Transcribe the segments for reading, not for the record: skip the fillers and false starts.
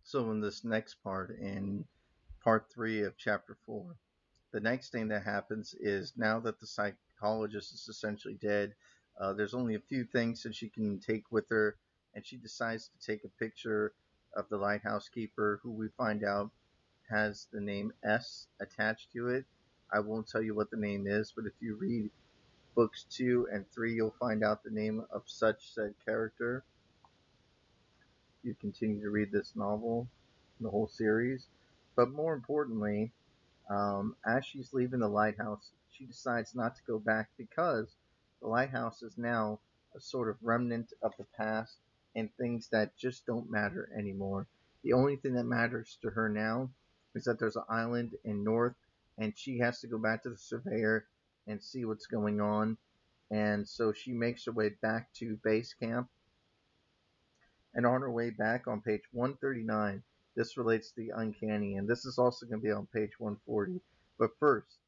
So in this next part, in part 3 of chapter 4, the next thing that happens is now that the psychologist is essentially dead, there's only a few things that she can take with her, and she decides to take a picture of the lighthouse keeper, who we find out has the name S attached to it. I won't tell you what the name is, but if you read books 2 and 3, you'll find out the name of such said character. You continue to read this novel, the whole series. But more importantly, as she's leaving the lighthouse, she decides not to go back because the lighthouse is now a sort of remnant of the past and things that just don't matter anymore. The only thing that matters to her now is that there's an island in north, and she has to go back to the surveyor and see what's going on. And so she makes her way back to base camp, and on her way back on page 139, this relates to the uncanny, and this is also going to be on page 140. But first,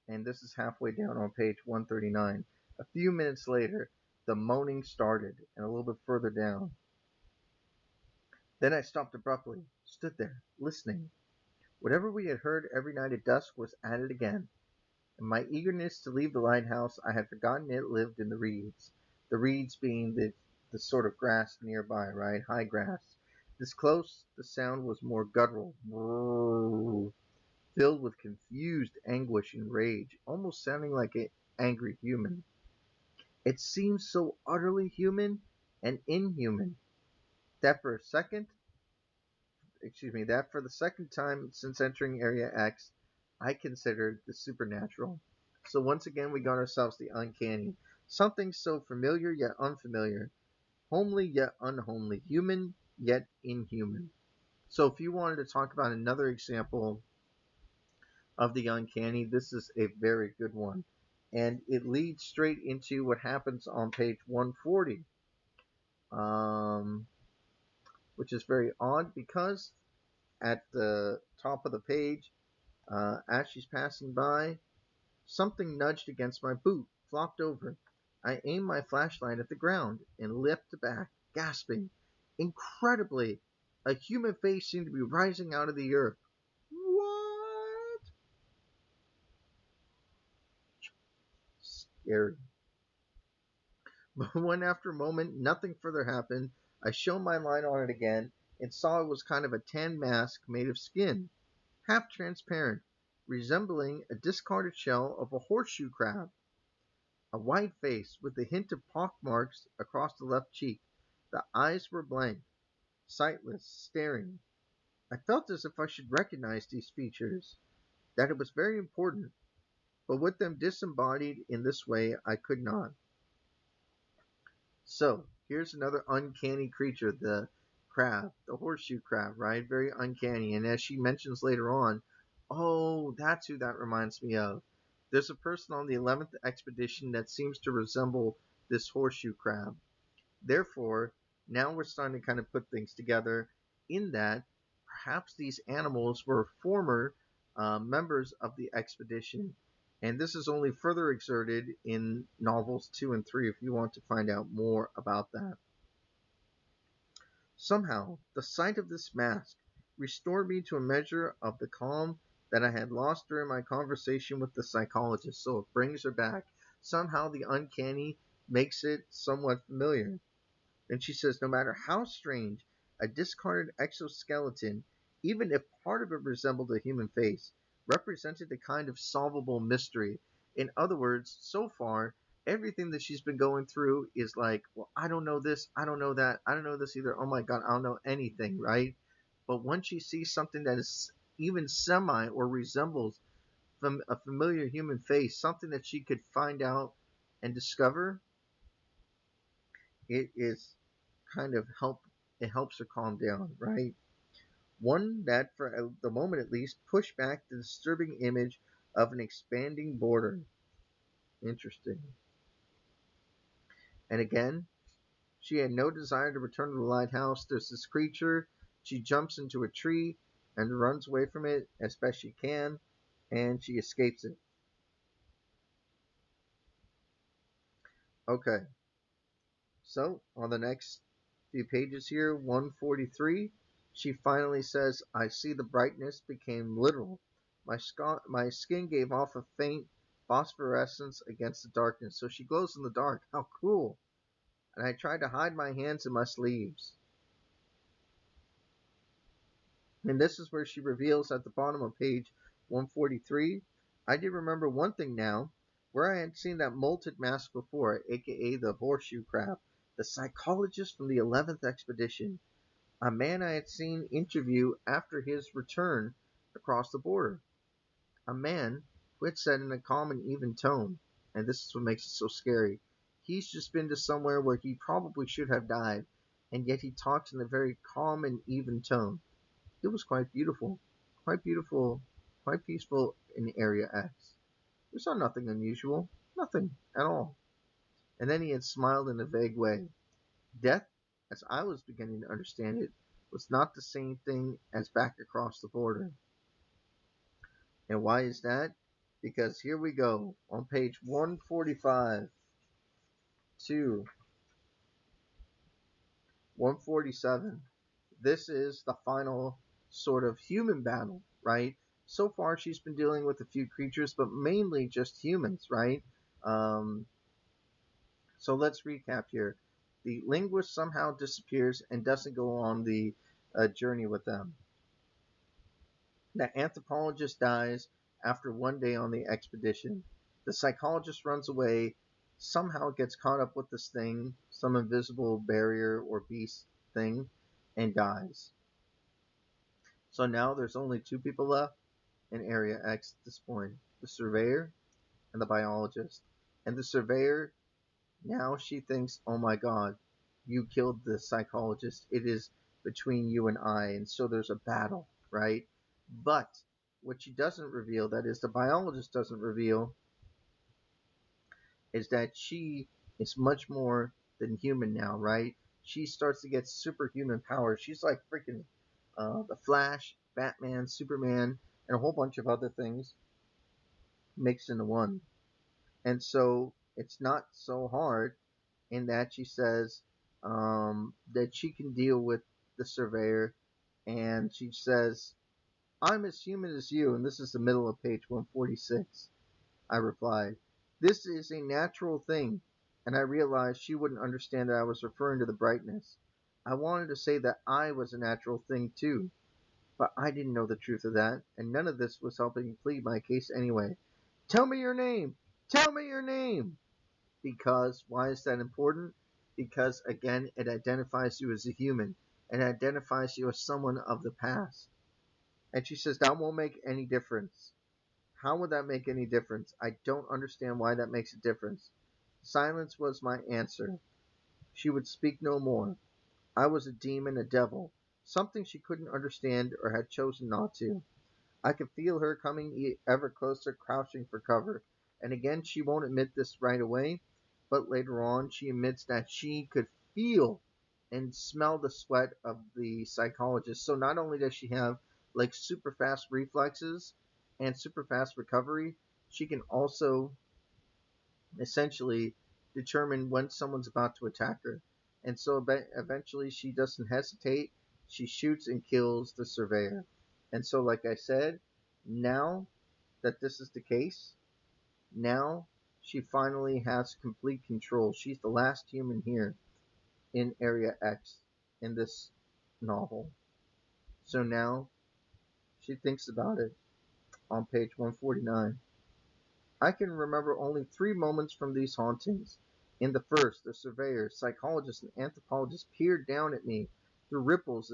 and this is halfway down on page 139, a few minutes later, the moaning started, and a little bit further down. Then I stopped abruptly, stood there, listening. Whatever we had heard every night at dusk was at it again. In my eagerness to leave the lighthouse, I had forgotten it lived in the reeds. The reeds being the sort of grass nearby, right? High grass. This close, the sound was more guttural, filled with confused anguish and rage, almost sounding like an angry human. It seemed so utterly human and inhuman that for a second, that for the second time since entering Area X, I considered the supernatural. So once again, we got ourselves the uncanny. Something so familiar yet unfamiliar, homely yet unhomely, human yet inhuman. So if you wanted to talk about another example of the uncanny, this is a very good one. And it leads straight into what happens on page 140, um, which is very odd because at the top of the page, as she's passing by, something nudged against my boot, flopped over. I aimed my flashlight at the ground and leapt back, gasping. Incredibly, a human face seemed to be rising out of the earth. What? Scary. But when after a moment nothing further happened, I shone my light on it again and saw it was kind of a tan mask made of skin, half transparent, resembling a discarded shell of a horseshoe crab. A white face with a hint of pock marks across the left cheek. The eyes were blank, sightless, staring. I felt as if I should recognize these features, that it was very important, but with them disembodied in this way I could not. So, here's another uncanny creature, the crab, the horseshoe crab, right? Very uncanny. And as she mentions later on, oh, that's who that reminds me of. There's a person on the 11th expedition that seems to resemble this horseshoe crab. Therefore, now we're starting to kind of put things together in that perhaps these animals were former members of the expedition. And this is only further exerted in novels 2 and 3 if you want to find out more about that. Somehow, the sight of this mask restored me to a measure of the calm that I had lost during my conversation with the psychologist. So it brings her back. Somehow the uncanny makes it somewhat familiar. And she says, no matter how strange, a discarded exoskeleton, even if part of it resembled a human face, represented a kind of solvable mystery. In other words, so far, everything that she's been going through is like, well, I don't know this, I don't know that, I don't know this either. Oh my God, I don't know anything, right? But once she sees something that is even semi or resembles from a familiar human face, something that she could find out and discover, it is kind of it helps her calm down, right? One that, for the moment at least, pushed back the disturbing image of an expanding border. Interesting. And again, she had no desire to return to the lighthouse. There's this creature. She jumps into a tree and runs away from it as best she can, and she escapes it. Okay, so on the next few pages here, 143, She finally says, I see the brightness became literal. My skin gave off a faint phosphorescence against the darkness, so she glows in the dark. How cool! And I tried to hide my hands in my sleeves. And this is where she reveals at the bottom of page 143, I did remember one thing now, where I had seen that molted mask before, aka the horseshoe crab, the psychologist from the 11th expedition, a man I had seen interview after his return across the border. A man who had said in a calm and even tone, and this is what makes it so scary, he's just been to somewhere where he probably should have died, and yet he talks in a very calm and even tone. It was quite beautiful, quite peaceful in Area X. We saw nothing unusual, nothing at all. And then he had smiled in a vague way. Death, as I was beginning to understand it, was not the same thing as back across the border. And why is that? Because here we go on page 145 to 147. This is the final sort of human battle, right? So far, she's been dealing with a few creatures, but mainly just humans, right? Um, so let's recap here. The linguist somehow disappears and doesn't go on the journey with them. The anthropologist dies after one day on the expedition. The psychologist runs away, somehow gets caught up with this thing, some invisible barrier or beast thing, and dies. So now there's only two people left in Area X at this point, the surveyor and the biologist. And the surveyor, now she thinks, oh my god, you killed the psychologist. It is between you and I. And so there's a battle, right? But what she doesn't reveal, that is, the biologist doesn't reveal, is that she is much more than human now, right? She starts to get superhuman powers. She's like freaking the Flash, Batman, Superman, and a whole bunch of other things mixed into one. And so it's not so hard in that she says that she can deal with the surveyor, and she says, I'm as human as you, and this is the middle of page 146. I replied, this is a natural thing, and I realized she wouldn't understand that I was referring to the brightness. I wanted to say that I was a natural thing too, but I didn't know the truth of that, and none of this was helping me plead my case anyway. Tell me your name! Tell me your name! Because, why is that important? Because, again, it identifies you as a human, and identifies you as someone of the past. And she says, that won't make any difference. How would that make any difference? I don't understand why that makes a difference. Silence was my answer. She would speak no more. I was a demon, a devil, something she couldn't understand or had chosen not to. I could feel her coming ever closer, crouching for cover. And again, she won't admit this right away, but later on, she admits that she could feel and smell the sweat of the psychologist. So not only does she have like super fast reflexes and super fast recovery, she can also essentially determine when someone's about to attack her. And so eventually she doesn't hesitate. She shoots and kills the surveyor. And so, like I said, now that this is the case, now she finally has complete control. She's the last human here in Area X in this novel. So now she thinks about it on page 149. I can remember only 3 moments from these hauntings. In the first, the surveyor, psychologist, and anthropologist peered down at me through ripples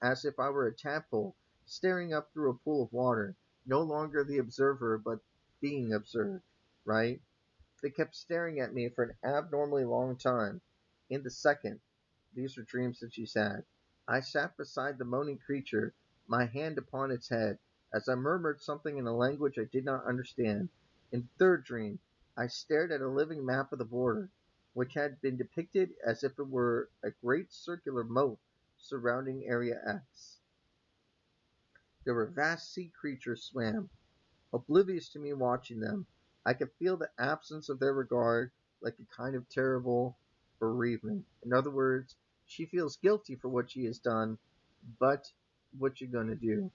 as if I were a tadpole staring up through a pool of water, no longer the observer but being observed, right? They kept staring at me for an abnormally long time. In the second, these were dreams that she's had. I sat beside the moaning creature, my hand upon its head, as I murmured something in a language I did not understand. In the third dream, I stared at a living map of the border, which had been depicted as if it were a great circular moat surrounding Area X. There were vast sea creatures swam, oblivious to me watching them. I could feel the absence of their regard like a kind of terrible bereavement. In other words, she feels guilty for what she has done, but what you're going to do.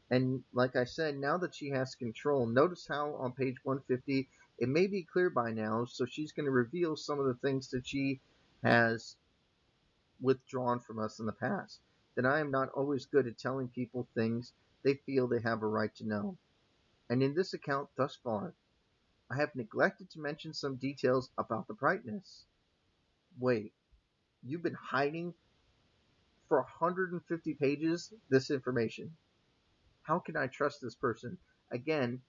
And like I said, now that she has control, notice how on page 150, it may be clear by now, so she's going to reveal some of the things that she has withdrawn from us in the past. That I am not always good at telling people things they feel they have a right to know. And in this account thus far, I have neglected to mention some details about the brightness. Wait, you've been hiding for 150 pages this information. How can I trust this person? Again,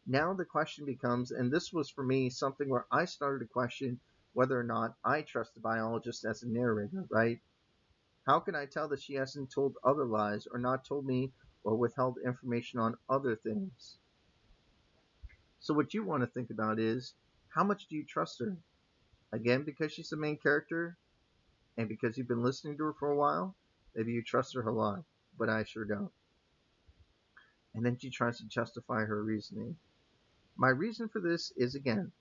now the question becomes, and this was for me something where I started to question whether or not I trust the biologist as a narrator, right? How can I tell that she hasn't told other lies or not told me or withheld information on other things? So what you want to think about is, how much do you trust her? Again, because she's the main character and because you've been listening to her for a while, maybe you trust her a lot, but I sure don't. And then she tries to justify her reasoning. My reason for this is, again,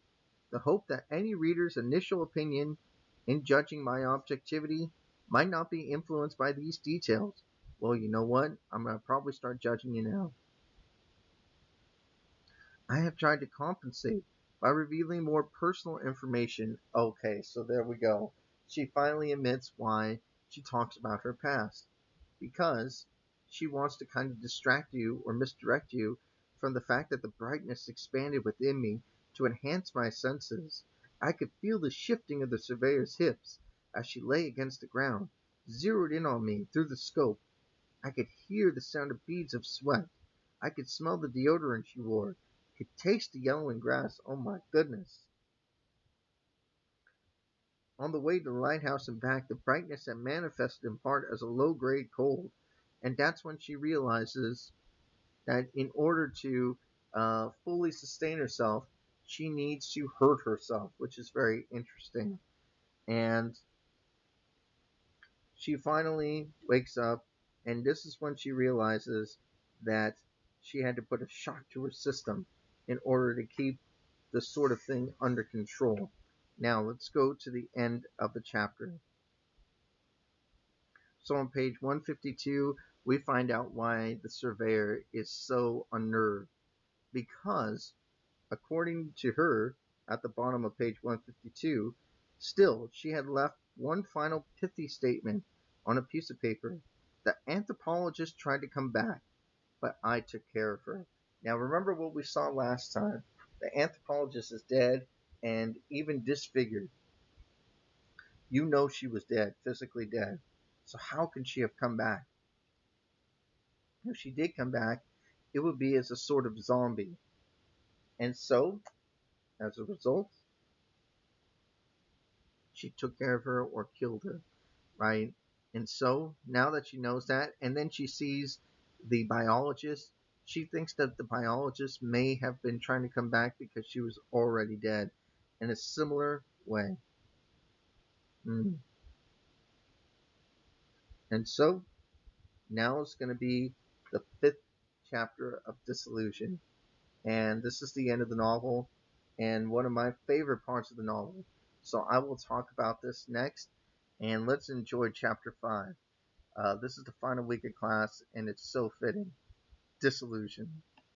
the hope that any reader's initial opinion in judging my objectivity might not be influenced by these details. Well, you know what? I'm going to probably start judging you now. I have tried to compensate by revealing more personal information. Okay, so there we go. She finally admits why she talks about her past. Because she wants to kind of distract you or misdirect you from the fact that the brightness expanded within me to enhance my senses. I could feel the shifting of the surveyor's hips as she lay against the ground, zeroed in on me through the scope. I could hear the sound of beads of sweat. I could smell the deodorant she wore. Could taste the yellowing grass. Oh my goodness. On the way to the lighthouse and back, the brightness had manifested in part as a low-grade cold. And that's when she realizes that in order to fully sustain herself, she needs to hurt herself, which is very interesting. And she finally wakes up, and this is when she realizes that she had to put a shock to her system in order to keep this sort of thing under control. Now, let's go to the end of the chapter. So on page 152, we find out why the surveyor is so unnerved. Because, according to her, at the bottom of page 152, still she had left one final pithy statement on a piece of paper. The anthropologist tried to come back, but I took care of her. Now remember what we saw last time. The anthropologist is dead and even disfigured. You know she was dead, physically dead. So how can she have come back? If she did come back, it would be as a sort of zombie. And so, as a result, she took care of her or killed her, right? And so, now that she knows that, and then she sees the biologist, she thinks that the biologist may have been trying to come back because she was already dead in a similar way. Mm. And so, now it's going to be the fifth chapter of Disillusion. And this is the end of the novel and one of my favorite parts of the novel. So I will talk about this next, and let's enjoy chapter 5. This is the final week of class, and it's so fitting. Disillusion.